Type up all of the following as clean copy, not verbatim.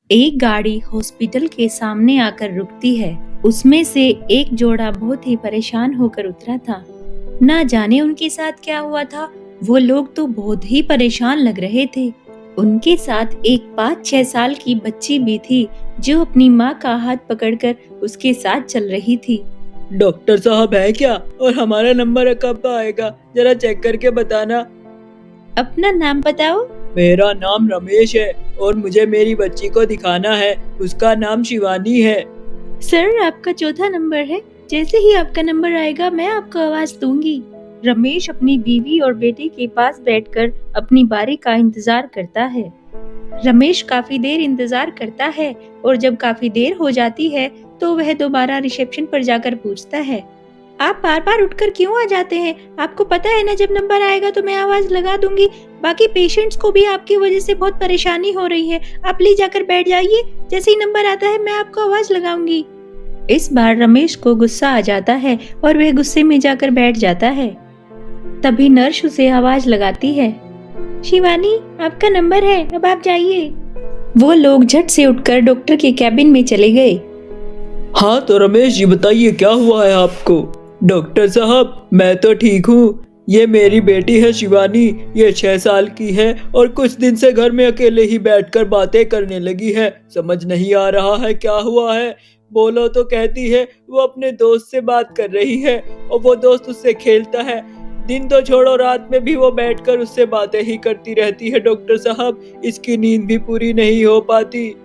एक गाड़ी हॉस्पिटल के सामने आकर रुकती है। उसमें से एक जोड़ा बहुत ही परेशान होकर उतरा था। ना जाने उनके साथ क्या हुआ था। वो लोग तो बहुत ही परेशान लग रहे थे। उनके साथ एक 5-6 साल की बच्ची भी थी, जो अपनी माँ का हाथ पकड़कर उसके साथ चल रही थी। डॉक्टर साहब है क्या? और हमारा नंबर कब आएगा? जरा चेक करके बताना। अपना नाम बताओ। मेरा नाम रमेश है और मुझे मेरी बच्ची को दिखाना है। उसका नाम शिवानी है। सर, आपका चौथा नंबर है। जैसे ही आपका नंबर आएगा मैं आपको आवाज दूंगी। रमेश अपनी बीवी और बेटे के पास बैठकर अपनी बारी का इंतजार करता है। रमेश काफी देर इंतजार करता है और जब काफी देर हो जाती है तो वह दोबारा रिसेप्शन पर जाकर पूछता है, आप बार बार उठकर क्यों आ जाते हैं? आपको पता है ना, जब नंबर आएगा तो मैं आवाज लगा दूंगी। बाकी पेशेंट्स को भी आपकी वजह से बहुत परेशानी हो रही है। आप प्लीज जाकर बैठ जाइए। जैसे ही नंबर आता है मैं आपको आवाज लगाऊंगी। इस बार रमेश को गुस्सा आ जाता है और वह गुस्से में जाकर बैठ जाता है। तभी नर्स उसे आवाज लगाती है, शिवानी, आपका नंबर है, अब आप जाइए। वो लोग झट से उठकर डॉक्टर के कैबिन में चले गए। हाँ तो रमेश जी, बताइए क्या हुआ है आपको? डॉक्टर साहब, मैं तो ठीक हूँ। ये मेरी बेटी है शिवानी। ये 6 साल की है और कुछ दिन से घर में अकेले ही बैठकर बातें करने लगी है। समझ नहीं आ रहा है क्या हुआ है। बोलो तो कहती है वो अपने दोस्त से बात कर रही है और वो दोस्त उससे खेलता है। दिन तो छोड़ो, रात में भी वो बैठकर उससे बातें ही करती रहती है। डॉक्टर साहब, इसकी नींद भी पूरी नहीं हो पाती।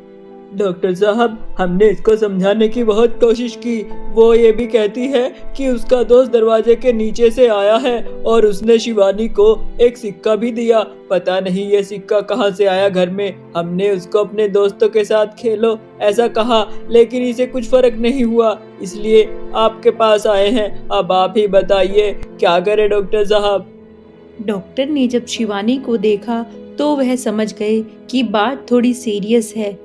डॉक्टर साहब, हमने इसको समझाने की बहुत कोशिश की। वो ये भी कहती है कि उसका दोस्त दरवाजे के नीचे से आया है और उसने शिवानी को एक सिक्का भी दिया। पता नहीं ये सिक्का कहाँ से आया घर में। हमने उसको अपने दोस्तों के साथ खेलो ऐसा कहा, लेकिन इसे कुछ फर्क नहीं हुआ, इसलिए आपके पास आए हैं। अब आप ही बताइए क्या करें डॉक्टर साहब। डॉक्टर ने जब शिवानी को देखा तो वह समझ गए कि बात थोड़ी सीरियस है।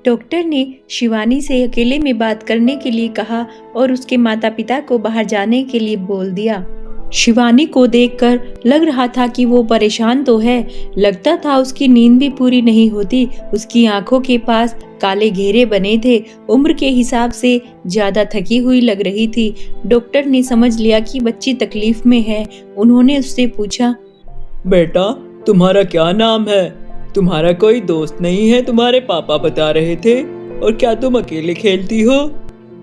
डॉक्टर ने शिवानी से अकेले में बात करने के लिए कहा और उसके माता पिता को बाहर जाने के लिए बोल दिया। शिवानी को देखकर लग रहा था कि वो परेशान तो है, लगता था उसकी नींद भी पूरी नहीं होती। उसकी आंखों के पास काले घेरे बने थे। उम्र के हिसाब से ज्यादा थकी हुई लग रही थी। डॉक्टर ने समझ लिया कि बच्ची तकलीफ में है। उन्होंने उससे पूछा, बेटा, तुम्हारा क्या नाम है? तुम्हारा कोई दोस्त नहीं है? तुम्हारे पापा बता रहे थे। और क्या तुम अकेले खेलती हो?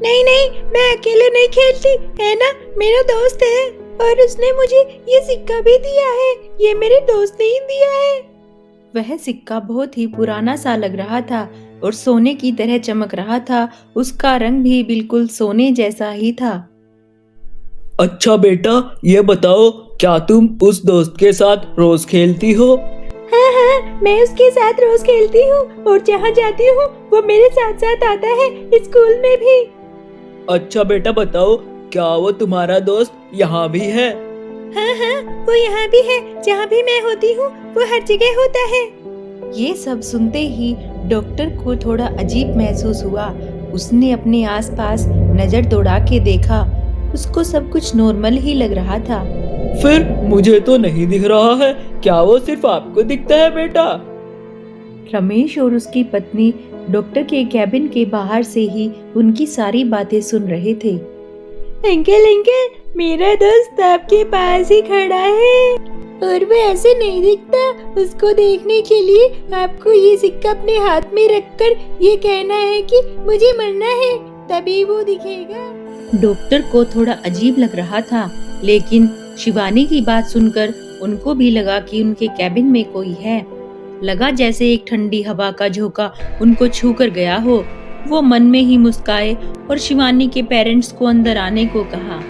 नहीं नहीं, मैं अकेले नहीं खेलती, है ना, मेरा दोस्त है और उसने मुझे ये सिक्का भी दिया है। ये मेरे दोस्त ने ही दिया है। वह सिक्का बहुत ही पुराना सा लग रहा था और सोने की तरह चमक रहा था। उसका रंग भी बिल्कुल सोने जैसा ही था। अच्छा बेटा, ये बताओ, क्या तुम उस दोस्त के साथ रोज खेलती हो? हाँ हाँ, मैं उसके साथ रोज खेलती हूँ और जहाँ जाती हूँ वो मेरे साथ साथ आता है, स्कूल में भी। अच्छा बेटा बताओ, क्या वो तुम्हारा दोस्त यहाँ भी है? हाँ हाँ, वो यहाँ भी है। जहाँ भी मैं होती हूँ वो हर जगह होता है। ये सब सुनते ही डॉक्टर को थोड़ा अजीब महसूस हुआ। उसने अपने आसपास नजर दौड़ा के देखा। उसको सब कुछ नॉर्मल ही लग रहा था। फिर मुझे तो नहीं दिख रहा है। क्या वो सिर्फ आपको दिखता है बेटा? रमेश और उसकी पत्नी डॉक्टर के कैबिन के बाहर से ही उनकी सारी बातें सुन रहे थे। अंकल अंकल, मेरा दोस्त आपके पास ही खड़ा है और वो ऐसे नहीं दिखता। उसको देखने के लिए आपको ये सिक्का अपने हाथ में रखकर ये कहना है कि मुझे मरना है, तभी वो दिखेगा। डॉक्टर को थोड़ा अजीब लग रहा था, लेकिन शिवानी की बात सुनकर उनको भी लगा कि उनके कैबिन में कोई है। लगा जैसे एक ठंडी हवा का झोंका उनको छू कर गया हो। वो मन में ही मुस्काए और शिवानी के पेरेंट्स को अंदर आने को कहा।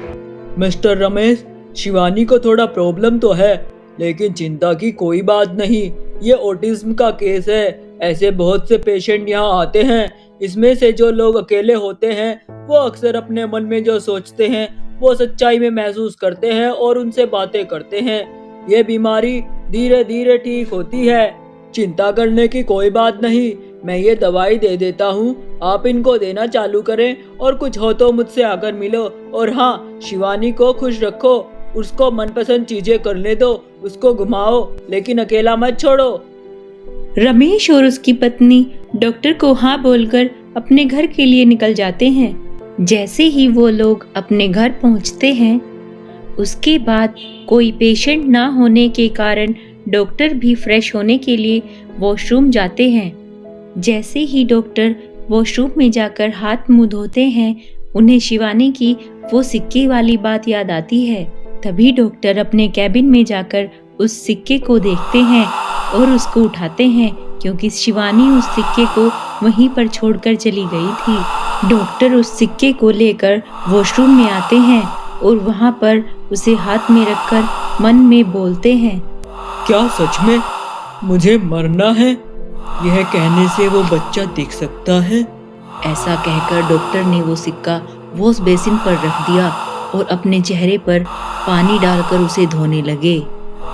मिस्टर रमेश, शिवानी को थोड़ा प्रॉब्लम तो है, लेकिन चिंता की कोई बात नहीं। ये ऑटिज्म का केस है। ऐसे बहुत से पेशेंट यहाँ आते हैं। इसमें से जो लोग अकेले होते हैं वो अक्सर अपने मन में जो सोचते हैं वो सच्चाई में महसूस करते हैं और उनसे बातें करते हैं। ये बीमारी धीरे धीरे ठीक होती है। चिंता करने की कोई बात नहीं। मैं ये दवाई दे देता हूँ, आप इनको देना चालू करें और कुछ हो तो मुझसे आकर मिलो। और हाँ, शिवानी को खुश रखो, उसको मनपसंद चीजें करने दो, उसको घुमाओ, लेकिन अकेला मत छोड़ो। रमेश और उसकी पत्नी डॉक्टर को हाँ बोलकर अपने घर के लिए निकल जाते हैं। जैसे ही वो लोग अपने घर पहुंचते हैं, उसके बाद कोई पेशेंट ना होने के कारण डॉक्टर भी फ्रेश होने के लिए वॉशरूम जाते हैं। जैसे ही डॉक्टर वॉशरूम में जाकर हाथ मुंह धोते हैं, उन्हें शिवानी की वो सिक्के वाली बात याद आती है। तभी डॉक्टर अपने कैबिन में जाकर उस सिक्के को देखते हैं और उसको उठाते हैं, क्योंकि शिवानी उस सिक्के को वहीं पर छोड़कर चली गई थी। डॉक्टर उस सिक्के को लेकर वॉशरूम में आते हैं और वहां पर उसे हाथ में रखकर मन में बोलते हैं, क्या सच में मुझे मरना है? यह कहने से वो बच्चा दिख सकता है? ऐसा कहकर डॉक्टर ने वो सिक्का वॉश बेसिन पर रख दिया और अपने चेहरे पर पानी डालकर उसे धोने लगे।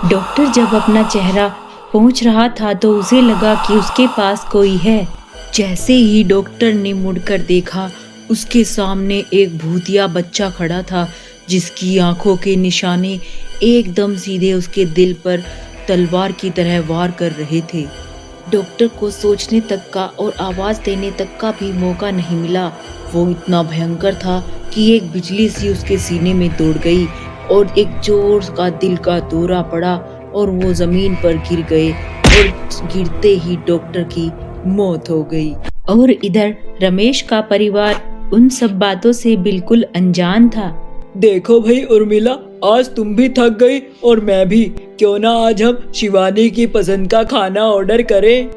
डॉक्टर जब अपना चेहरा पोंछ रहा था तो उसे लगा कि उसके पास कोई है। जैसे ही डॉक्टर ने मुड़कर देखा, उसके सामने एक भूतिया बच्चा खड़ा था, जिसकी आंखों के निशाने एकदम सीधे उसके दिल पर तलवार की तरह वार कर रहे थे। डॉक्टर को सोचने तक का और आवाज देने तक का भी मौका नहीं मिला। वो इतना भयंकर था कि एक बिजली सी उसके सीने में दौड़ गई और एक जोर का दिल का दौरा पड़ा और वो जमीन पर गिर गए और गिरते ही डॉक्टर की मौत हो गई। और इधर रमेश का परिवार उन सब बातों से बिल्कुल अनजान था। देखो भाई उर्मिला, आज तुम भी थक गई और मैं भी। क्यों ना आज हम शिवानी की पसंद का खाना ऑर्डर करें?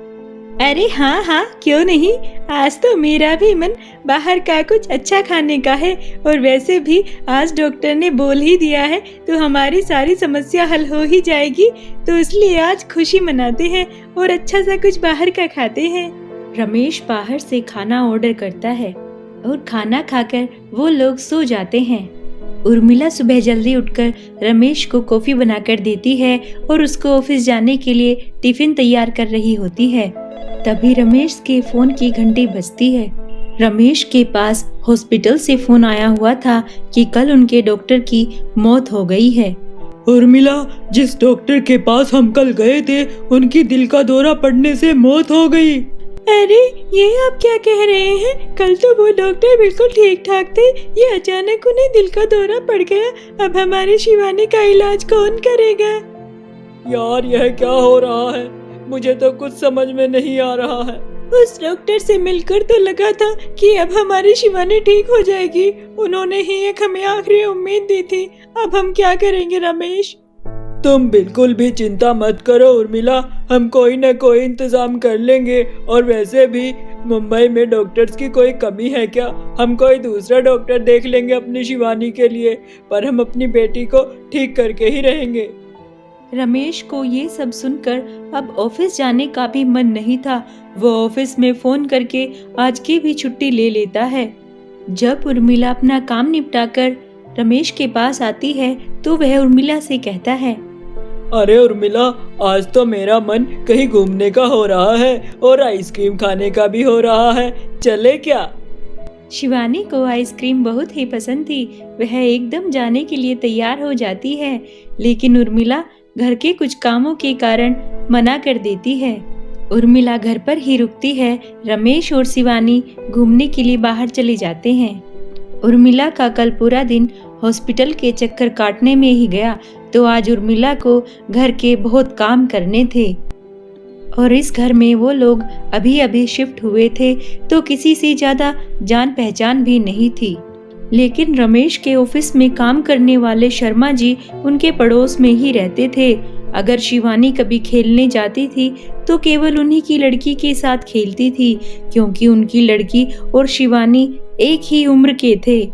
अरे हाँ, क्यों नहीं। आज तो मेरा भी मन बाहर का कुछ अच्छा खाने का है, और वैसे भी आज डॉक्टर ने बोल ही दिया है तो हमारी सारी समस्या हल हो ही जाएगी। तो इसलिए आज खुशी मनाते हैं और अच्छा सा कुछ बाहर का खाते हैं। रमेश बाहर से खाना ऑर्डर करता है और खाना खाकर वो लोग सो जाते हैं। उर्मिला सुबह जल्दी उठकर रमेश को कॉफी बनाकर देती है और उसको ऑफिस जाने के लिए टिफिन तैयार कर रही होती है। तभी रमेश के फोन की घंटी बजती है। रमेश के पास हॉस्पिटल से फोन आया हुआ था कि कल उनके डॉक्टर की मौत हो गई है। उर्मिला, जिस डॉक्टर के पास हम कल गए थे, उनकी दिल का दौरा पड़ने से मौत हो गई। अरे ये आप क्या कह रहे हैं? कल तो वो डॉक्टर बिल्कुल ठीक ठाक थे, ये अचानक उन्हें दिल का दौरा पड़ गया। अब हमारी शिवानी का इलाज कौन करेगा? यार यह क्या हो रहा है? मुझे तो कुछ समझ में नहीं आ रहा है। उस डॉक्टर से मिलकर तो लगा था कि अब हमारी शिवानी ठीक हो जाएगी। उन्होंने ही एक हमें आखिरी उम्मीद दी थी। अब हम क्या करेंगे रमेश? तुम बिल्कुल भी चिंता मत करो उर्मिला, हम कोई न कोई इंतजाम कर लेंगे। और वैसे भी मुंबई में डॉक्टर्स की कोई कमी है क्या? हम कोई दूसरा डॉक्टर देख लेंगे अपनी शिवानी के लिए, पर हम अपनी बेटी को ठीक करके ही रहेंगे। रमेश को ये सब सुनकर अब ऑफिस जाने का भी मन नहीं था। वो ऑफिस में फोन करके आज की भी छुट्टी ले लेता है। जब उर्मिला अपना काम निपटाकर रमेश के पास आती है तो वह उर्मिला से कहता है, अरे उर्मिला, आज तो मेरा मन कहीं घूमने का हो रहा है और आइसक्रीम खाने का भी हो रहा है, चले क्या? शिवानी को आइसक्रीम बहुत ही पसंद थी। वह एकदम जाने के लिए तैयार हो जाती है, लेकिन उर्मिला घर के कुछ कामों के कारण मना कर देती है। उर्मिला घर पर ही रुकती है। रमेश और शिवानी घूमने के लिए बाहर चले जाते हैं। उर्मिला का कल पूरा दिन हॉस्पिटल के चक्कर काटने में ही गया, तो आज उर्मिला को घर के बहुत काम करने थे। और इस घर में वो लोग अभी अभी शिफ्ट हुए थे, तो किसी से ज्यादा जान पहचान भी नहीं थी। लेकिन रमेश के ऑफिस में काम करने वाले शर्मा जी उनके पड़ोस में ही रहते थे। अगर शिवानी कभी खेलने जाती थी तो केवल उन्हीं की लड़की के साथ खेलती थी, क्योंकि उनकी लड़की और शिवानी एक ही उम्र के थे।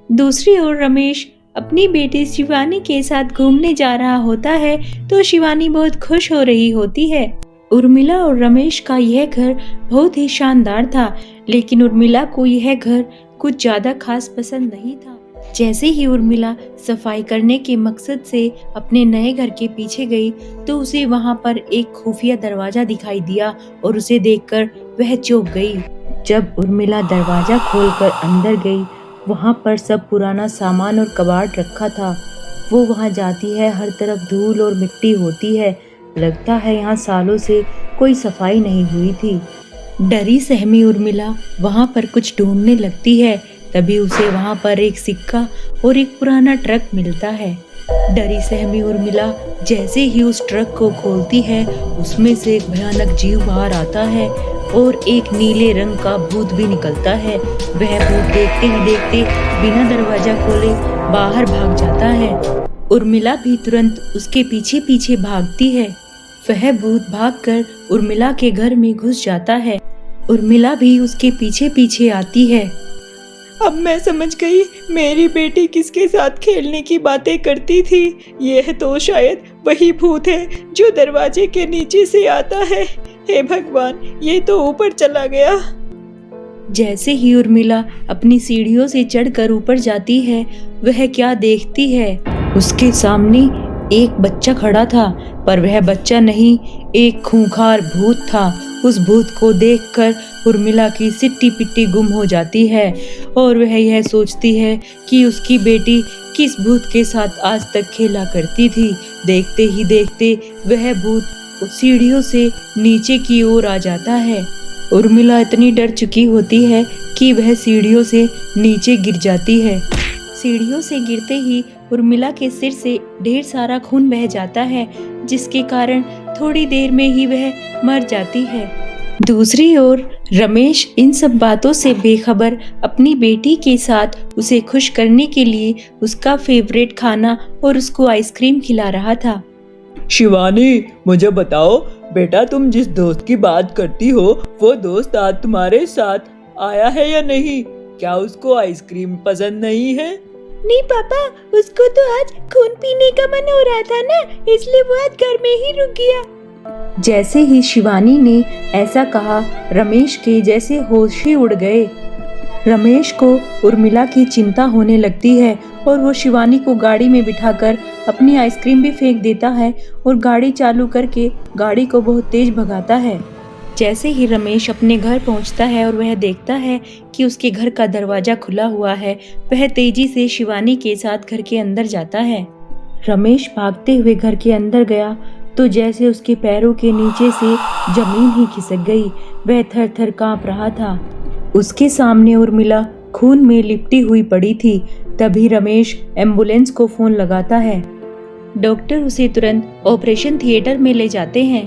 दूसरी ओर रमेश अपनी बेटी शिवानी के साथ घूमने जा रहा होता है, तो शिवानी बहुत खुश हो रही होती है। उर्मिला और रमेश का यह घर बहुत ही शानदार था, लेकिन उर्मिला को यह घर कुछ ज्यादा खास पसंद नहीं था। जैसे ही उर्मिला सफाई करने के मकसद से अपने नए घर के पीछे गई, तो उसे वहां पर एक खुफिया दरवाजा दिखाई दिया और उसे देखकर वह चौंक गई। जब उर्मिला दरवाजा खोलकर अंदर गई, वहां पर सब पुराना सामान और कबाड़ रखा था। वो वहां जाती है, हर तरफ धूल और मिट्टी होती है। लगता है यहाँ सालों से कोई सफाई नहीं हुई थी। डरी सहमी उर्मिला वहां पर कुछ ढूंढने लगती है। तभी उसे वहां पर एक सिक्का और एक पुराना ट्रक मिलता है। डरी सहमी उर्मिला जैसे ही उस ट्रक को खोलती है, उसमें से एक भयानक जीव बाहर आता है और एक नीले रंग का भूत भी निकलता है। वह भूत देखते ही देखते बिना दरवाजा खोले बाहर भाग जाता है। उर्मिला भी तुरंत उसके पीछे पीछे भागती है। वह भूत भागकर उर्मिला के घर में घुस जाता है। उर्मिला भी उसके पीछे पीछे आती है। अब मैं समझ गई, मेरी बेटी किसके साथ खेलने की बातें करती थी। यह तो शायद वही भूत है जो दरवाजे के नीचे से आता है। हे भगवान, ये तो ऊपर चला गया। जैसे ही उर्मिला अपनी सीढ़ियों से चढ़कर ऊपर जाती है, वह क्या देखती है, उसके सामने एक बच्चा खड़ा था, पर वह बच्चा नहीं, एक खूंखार भूत था। उस भूत को देखकर उर्मिला की सिट्टी पिट्टी गुम हो जाती है और वह यह सोचती है कि उसकी बेटी किस भूत के साथ आज तक खेला करती थी। देखते ही देखते वह भूत सीढ़ियों से नीचे की ओर आ जाता है। उर्मिला इतनी डर चुकी होती है कि वह सीढ़ियों से नीचे गिर जाती है। सीढ़ियों से गिरते ही उर्मिला के सिर से ढेर सारा खून बह जाता है, जिसके कारण थोड़ी देर में ही वह मर जाती है। दूसरी ओर रमेश इन सब बातों से बेखबर अपनी बेटी के साथ उसे खुश करने के लिए उसका फेवरेट खाना और उसको आइसक्रीम खिला रहा था। शिवानी, मुझे बताओ बेटा, तुम जिस दोस्त की बात करती हो वो दोस्त आज तुम्हारे साथ आया है या नहीं? क्या उसको आइसक्रीम पसंद नहीं है? नहीं पापा, उसको तो आज खून पीने का मन हो रहा था ना, इसलिए वो आज घर में ही रुक गया। जैसे ही शिवानी ने ऐसा कहा, रमेश के जैसे होश ही उड़ गए। रमेश को उर्मिला की चिंता होने लगती है और वो शिवानी को गाड़ी में बिठाकर अपनी आइसक्रीम भी फेंक देता है और गाड़ी चालू करके गाड़ी को बहुत तेज भगाता है। जैसे ही रमेश अपने घर पहुंचता है और वह देखता है कि उसके घर का दरवाजा खुला हुआ है, वह तेजी से शिवानी के साथ घर के अंदर जाता है। रमेश भागते हुए घर के अंदर गया तो जैसे उसके पैरों के नीचे से जमीन ही खिसक गई। वह थर थर कांप रहा था। उसके सामने उर्मिला खून में लिपटी हुई पड़ी थी। तभी रमेश एम्बुलेंस को फोन लगाता है। डॉक्टर उसे तुरंत ऑपरेशन थिएटर में ले जाते हैं।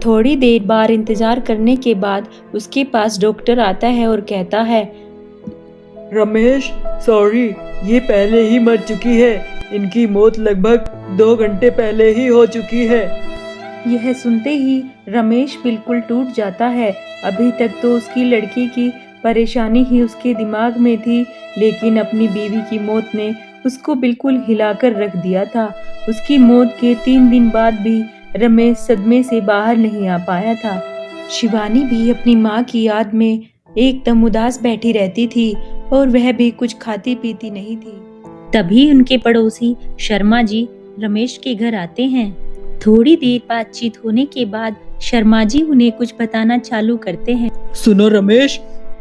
थोड़ी देर बाहर इंतजार करने के बाद उसके पास डॉक्टर आता है और कहता है, रमेश सॉरी, ये पहले ही मर चुकी है। इनकी मौत लगभग 2 घंटे पहले ही हो चुकी है। यह सुनते ही रमेश बिल्कुल टूट जाता है। अभी तक तो उसकी लड़की की परेशानी ही उसके दिमाग में थी, लेकिन अपनी बीवी की मौत ने उसको बिल्कुल हिलाकर रख दिया था। उसकी मौत के 3 दिन बाद भी रमेश सदमे से बाहर नहीं आ पाया था। शिवानी भी अपनी माँ की याद में एकदम उदास बैठी रहती थी और वह भी कुछ खाती पीती नहीं थी। तभी उनके पड़ोसी शर्मा जी रमेश के घर आते हैं। थोड़ी देर बातचीत होने के बाद शर्मा जी उन्हें कुछ बताना चालू करते हैं। सुनो रमेश,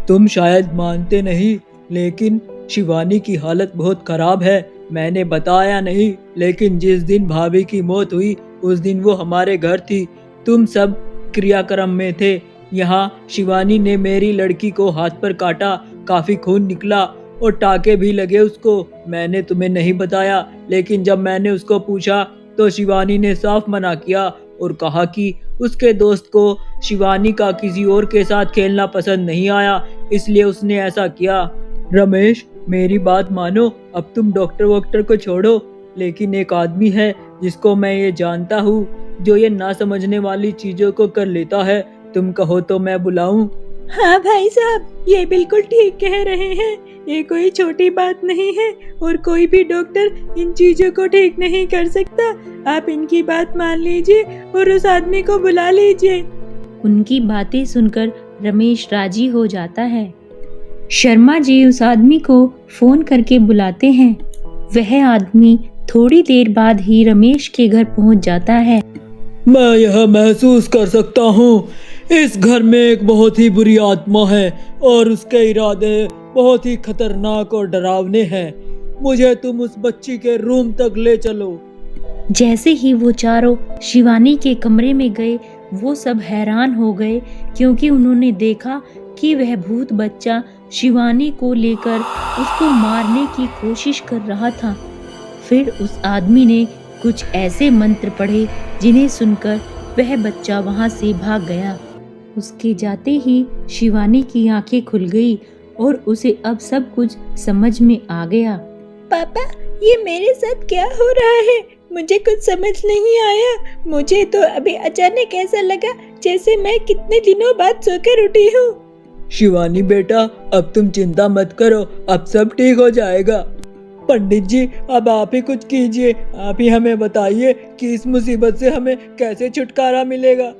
तुम शायद मानते नहीं, लेकिन शिवानी की हालत बहुत खराब है। मैंने बताया नहीं, लेकिन जिस दिन भाभी की मौत हुई उस दिन वो हमारे घर थी। तुम सब क्रियाक्रम में थे। यहाँ शिवानी ने मेरी लड़की को हाथ पर काटा, काफी खून निकला और टाके भी लगे उसको। मैंने तुम्हें नहीं बताया, लेकिन जब मैंने उसको पूछा तो शिवानी ने साफ मना किया और कहा कि उसके दोस्त को शिवानी का किसी और के साथ खेलना पसंद नहीं आया, इसलिए उसने ऐसा किया। रमेश, मेरी बात मानो, अब तुम डॉक्टर वॉक्टर को छोड़ो, लेकिन एक आदमी है जिसको मैं ये जानता हूँ, जो ये ना समझने वाली चीजों को कर लेता है। तुम कहो तो मैं बुलाऊं? हाँ भाई साहब, ये बिल्कुल ठीक कह रहे हैं। ये कोई छोटी बात नहीं है और कोई भी डॉक्टर इन चीजों को ठीक नहीं कर सकता। आप इनकी बात मान लीजिए और उस आदमी को बुला लीजिए। उनकी बातें सुनकर रमेश राजी हो जाता है। शर्मा जी उस आदमी को फोन करके बुलाते हैं। वह आदमी थोड़ी देर बाद ही रमेश के घर पहुंच जाता है। मैं यह महसूस कर सकता हूँ, इस घर में एक बहुत ही बुरी आत्मा है और उसके इरादे बहुत ही खतरनाक और डरावने हैं। मुझे तुम उस बच्ची के रूम तक ले चलो। जैसे ही वो चारों शिवानी के कमरे में गए, वो सब हैरान हो गए क्योंकि उन्होंने देखा कि वह भूत बच्चा शिवानी को लेकर उसको मारने की कोशिश कर रहा था। फिर उस आदमी ने कुछ ऐसे मंत्र पढ़े जिन्हें सुनकर वह बच्चा वहां से भाग गया। उसके जाते ही शिवानी की आंखें खुल गई और उसे अब सब कुछ समझ में आ गया। पापा, ये मेरे साथ क्या हो रहा है? मुझे कुछ समझ नहीं आया। मुझे तो अभी अचानक ऐसा लगा जैसे मैं कितने दिनों बाद सोकर उठी हूँ। शिवानी बेटा, अब तुम चिंता मत करो, अब सब ठीक हो जाएगा। पंडित जी, अब आप ही कुछ कीजिए, आप ही हमें बताइए कि इस मुसीबत से हमें कैसे छुटकारा मिलेगा।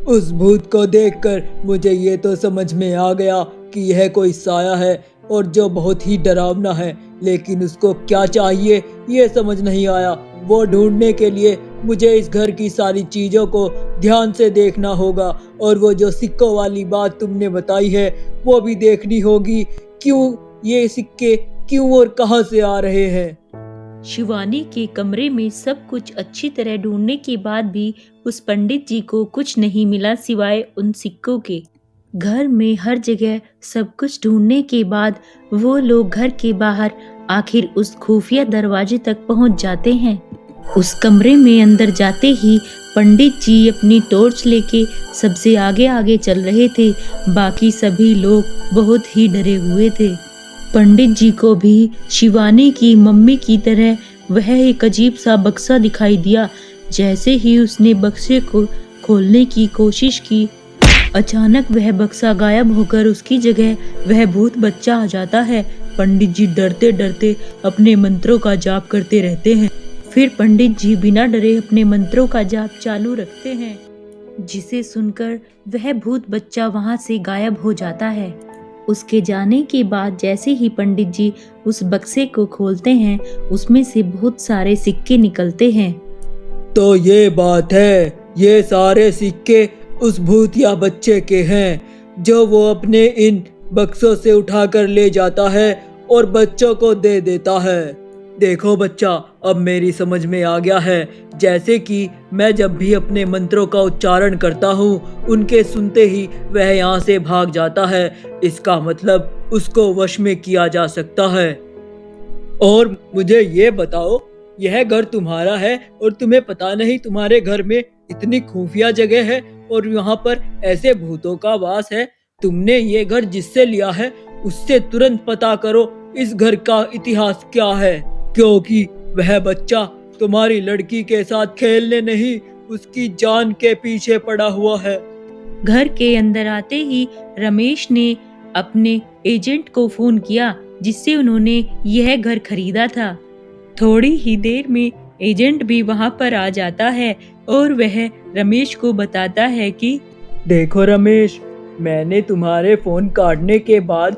उस भूत को देखकर मुझे ये तो समझ में आ गया कि यह कोई साया है और जो बहुत ही डरावना है, लेकिन उसको क्या चाहिए ये समझ नहीं आया। वो ढूंढने के लिए मुझे इस घर की सारी चीजों को ध्यान से देखना होगा और वो जो सिक्कों वाली बात तुमने बताई है वो भी देखनी होगी। क्यों ये सिक्के क्यों और कहां से आ रहे हैं? शिवानी के कमरे में सब कुछ अच्छी तरह ढूंढने के बाद भी उस पंडित जी को कुछ नहीं मिला सिवाय उन सिक्कों के। घर में हर जगह सब कुछ ढूंढने के बाद वो लोग घर के बाहर आखिर उस खुफिया दरवाजे तक पहुंच जाते हैं। उस कमरे में अंदर जाते ही पंडित जी अपनी टॉर्च लेके सबसे आगे आगे चल रहे थे। बाकी सभी लोग बहुत ही डरे हुए थे। पंडित जी को भी शिवानी की मम्मी की तरह वह एक अजीब सा बक्सा दिखाई दिया। जैसे ही उसने बक्से को खोलने की कोशिश की, अचानक वह बक्सा गायब होकर उसकी जगह वह भूत बच्चा आ जाता है। पंडित जी डरते डरते अपने मंत्रों का जाप करते रहते हैं। फिर पंडित जी बिना डरे अपने मंत्रों का जाप चालू रखते हैं, जिसे सुनकर वह भूत बच्चा वहां से गायब हो जाता है। उसके जाने के बाद जैसे ही पंडित जी उस बक्से को खोलते हैं, उसमें से बहुत सारे सिक्के निकलते हैं। तो ये बात है, ये सारे सिक्के उस भूतिया बच्चे के हैं जो वो अपने इन बक्सों से उठाकर ले जाता है और बच्चों को दे देता है। देखो बच्चा, अब मेरी समझ में आ गया है। जैसे कि मैं जब भी अपने मंत्रों का उच्चारण करता हूँ, उनके सुनते ही वह यहाँ से भाग जाता है। इसका मतलब उसको वश में किया जा सकता है। और मुझे ये बताओ, यह घर तुम्हारा है और तुम्हें पता नहीं तुम्हारे घर में इतनी खुफिया जगह है और यहाँ पर ऐसे भूतों का वास है। तुमने ये घर जिससे लिया है उससे तुरंत पता करो इस घर का इतिहास क्या है, क्योंकि वह बच्चा तुम्हारी लड़की के साथ खेलने नहीं, उसकी जान के पीछे पड़ा हुआ है। घर के अंदर आते ही रमेश ने अपने एजेंट को फोन किया, जिससे उन्होंने यह घर खरीदा था। थोड़ी ही देर में एजेंट भी वहां पर आ जाता है और वह रमेश को बताता है कि देखो रमेश, मैंने तुम्हारे फोन काटने के बाद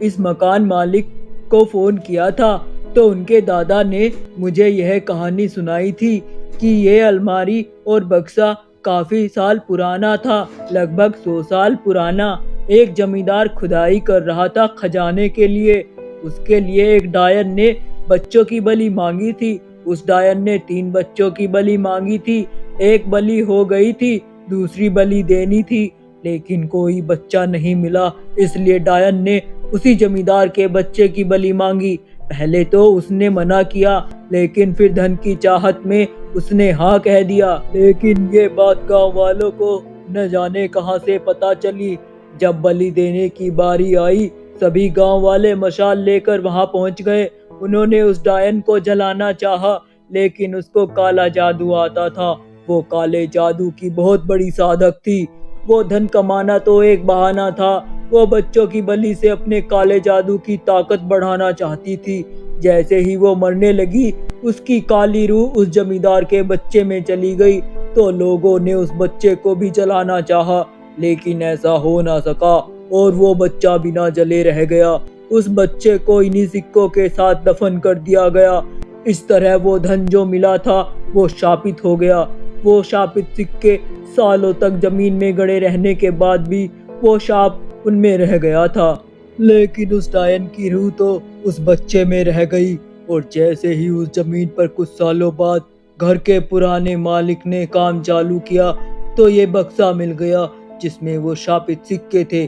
इस मकान मालिक को फोन किया था, तो उनके दादा ने मुझे यह कहानी सुनाई थी कि ये अलमारी और बक्सा काफी साल पुराना था, लगभग 100 साल पुराना। एक जमींदार खुदाई कर रहा था खजाने के लिए। उसके लिए एक डायन ने बच्चों की बलि मांगी थी। उस डायन ने 3 बच्चों की बलि मांगी थी। एक बलि हो गई थी, दूसरी बलि देनी थी, लेकिन कोई बच्चा नहीं मिला। इसलिए डायन ने उसी जमींदार के बच्चे की बलि मांगी। पहले तो उसने मना किया, लेकिन फिर धन की चाहत में उसने हाँ कह दिया। लेकिन ये बात गांव वालों को न जाने कहां से पता चली। जब बलि देने की बारी आई, सभी गांव वाले मशाल लेकर वहां पहुंच गए। उन्होंने उस डायन को जलाना चाहा, लेकिन उसको काला जादू आता था। वो काले जादू की बहुत बड़ी साधक थी। वो धन कमाना तो एक बहाना था, वो बच्चों की बलि से अपने काले जादू की ताकत बढ़ाना चाहती थी। जैसे ही वो मरने लगी, उसकी काली रूह उस जमींदार के बच्चे में चली गई, तो लोगों ने उस बच्चे को भी जलाना चाहा, लेकिन ऐसा हो ना सका और वो बच्चा बिना जले रह गया। उस बच्चे को इन्हीं सिक्कों के साथ दफन कर दिया गया। इस तरह वो धन जो मिला था वो शापित हो गया। वो शापित सिक्के सालों तक जमीन में गड़े रहने के बाद भी वो शाप उनमें रह गया था। लेकिन उस डायन की रूह तो उस बच्चे में रह गई। और जैसे ही उस जमीन पर कुछ सालों बाद घर के पुराने मालिक ने काम चालू किया, तो ये बक्सा मिल गया जिसमें वो शापित सिक्के थे।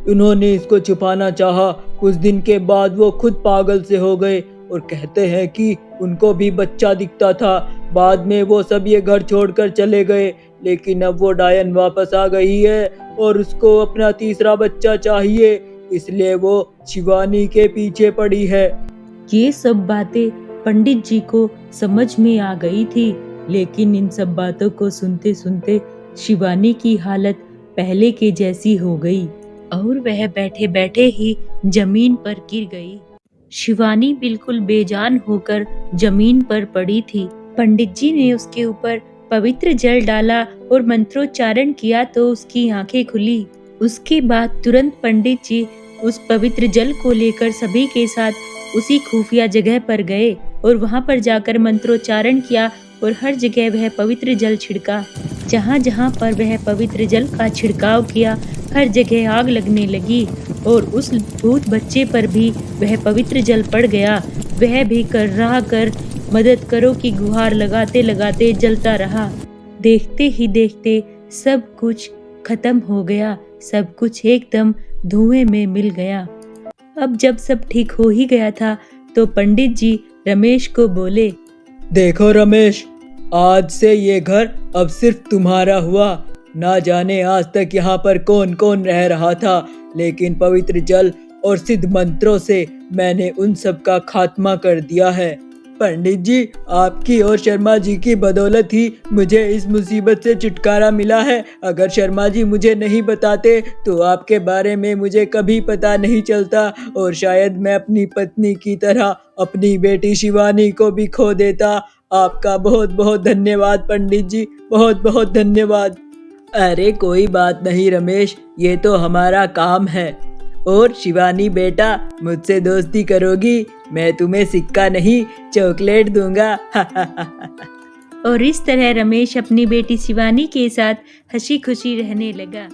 उन्होंने इसको छुपाना चाहा। कुछ दिन के बाद वो खुद पागल से हो गए और कहते हैं कि उनको भी बच्चा दिखता था। बाद में वो सब ये घर छोड़कर चले गए, लेकिन अब वो डायन वापस आ गई है और उसको अपना तीसरा बच्चा चाहिए, इसलिए वो शिवानी के पीछे पड़ी है। ये सब बातें पंडित जी को समझ में आ गई थी, लेकिन इन सब बातों को सुनते सुनते शिवानी की हालत पहले के जैसी हो गई और वह बैठे बैठे ही जमीन पर गिर गई। शिवानी बिल्कुल बेजान होकर जमीन पर पड़ी थी। पंडित जी ने उसके ऊपर पवित्र जल डाला और मंत्रोच्चारण किया तो उसकी आंखें खुली। उसके बाद तुरंत पंडित जी उस पवित्र जल को लेकर सभी के साथ उसी खुफिया जगह पर गए और वहां पर जाकर मंत्रोच्चारण किया और हर जगह वह पवित्र जल छिड़का। जहां जहां पर वह पवित्र जल का छिड़काव किया, हर जगह आग लगने लगी और उस भूत बच्चे पर भी वह पवित्र जल पड़ गया। वह भी कर मदद करो की गुहार लगाते लगाते जलता रहा। देखते ही देखते सब कुछ खत्म हो गया, सब कुछ एकदम धुएं में मिल गया। अब जब सब ठीक हो ही गया था तो पंडित जी रमेश को बोले, देखो रमेश, आज से ये घर अब सिर्फ तुम्हारा हुआ। ना जाने आज तक यहाँ पर कौन कौन रह रहा था, लेकिन पवित्र जल और सिद्ध मंत्रों से मैंने उन सब का खात्मा कर दिया है। पंडित जी, आपकी और शर्मा जी की बदौलत ही मुझे इस मुसीबत से छुटकारा मिला है। अगर शर्मा जी मुझे नहीं बताते तो आपके बारे में मुझे कभी पता नहीं चलता और शायद मैं अपनी पत्नी की तरह अपनी बेटी शिवानी को भी खो देता। आपका बहुत बहुत धन्यवाद पंडित जी, बहुत बहुत धन्यवाद। अरे कोई बात नहीं रमेश, ये तो हमारा काम है। और शिवानी बेटा, मुझसे दोस्ती करोगी? मैं तुम्हें सिक्का नहीं चॉकलेट दूंगा। और इस तरह रमेश अपनी बेटी शिवानी के साथ हंसी खुशी रहने लगा।